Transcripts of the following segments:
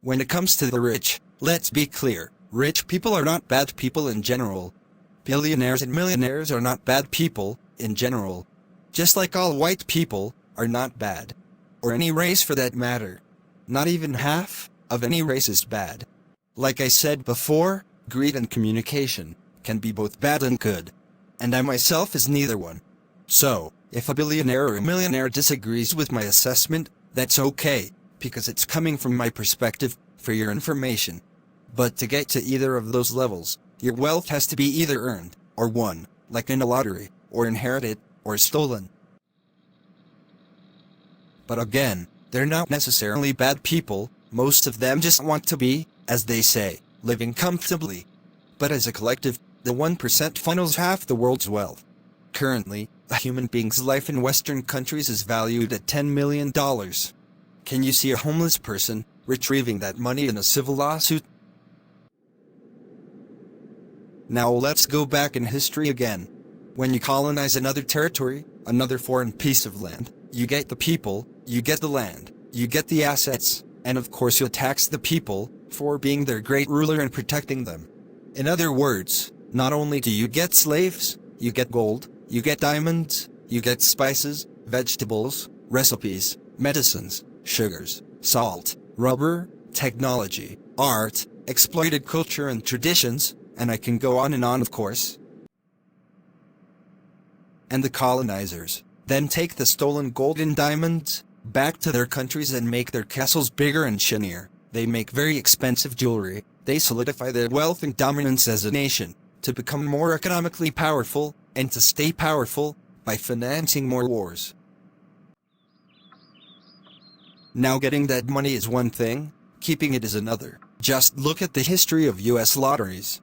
When it comes to the rich, let's be clear, rich people are not bad people in general. Billionaires and millionaires are not bad people, in general. Just like all white people are not bad. Or any race for that matter. Not even half of any race is bad. Like I said before, greed and communication can be both bad and good. And I myself is neither one. So, if a billionaire or a millionaire disagrees with my assessment, that's okay, because it's coming from my perspective, for your information. But to get to either of those levels, your wealth has to be either earned, or won, like in a lottery, or inherited, or stolen. But again, they're not necessarily bad people, most of them just want to be, as they say, living comfortably. But as a collective, the 1% funnels half the world's wealth. Currently, a human being's life in Western countries is valued at $10 million. Can you see a homeless person retrieving that money in a civil lawsuit? Now let's go back in history again. When you colonize another territory, another foreign piece of land, you get the people, you get the land, you get the assets, and of course you tax the people for being their great ruler and protecting them. In other words, not only do you get slaves, you get gold, you get diamonds, you get spices, vegetables, recipes, medicines, sugars, salt, rubber, technology, art, exploited culture and traditions, and I can go on and on, of course. And the colonizers then take the stolen gold and diamonds back to their countries and make their castles bigger and shinier. They make very expensive jewelry. They solidify their wealth and dominance as a nation to become more economically powerful and to stay powerful by financing more wars. Now getting that money is one thing, keeping it is another. Just look at the history of US lotteries.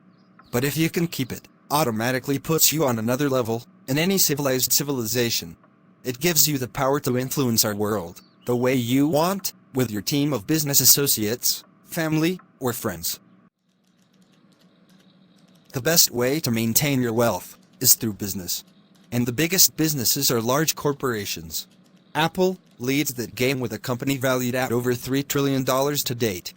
But if you can keep it, automatically puts you on another level in any civilized civilization. It gives you the power to influence our world the way you want, with your team of business associates, family, or friends. The best way to maintain your wealth is through business. And the biggest businesses are large corporations. Apple leads that game with a company valued at over $3 trillion to date.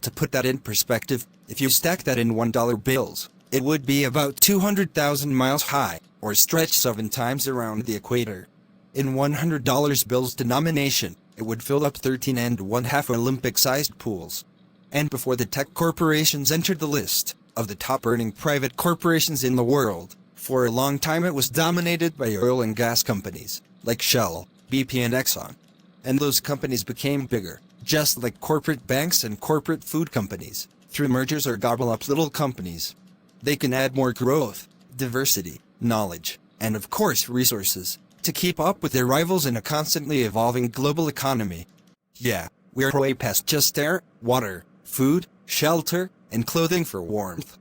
To put that in perspective, if you stack that in $1 bills, it would be about 200,000 miles high, or stretch 7 times around the equator. In $100 bills denomination, it would fill up 13 1/2 Olympic-sized pools. And before the tech corporations entered the list of the top-earning private corporations in the world, for a long time it was dominated by oil and gas companies, like Shell, BP and Exxon. And those companies became bigger, just like corporate banks and corporate food companies, through mergers or gobble up little companies. They can add more growth, diversity, knowledge, and of course resources, to keep up with their rivals in a constantly evolving global economy. Yeah, we're way past just air, water, food, shelter, and clothing for warmth.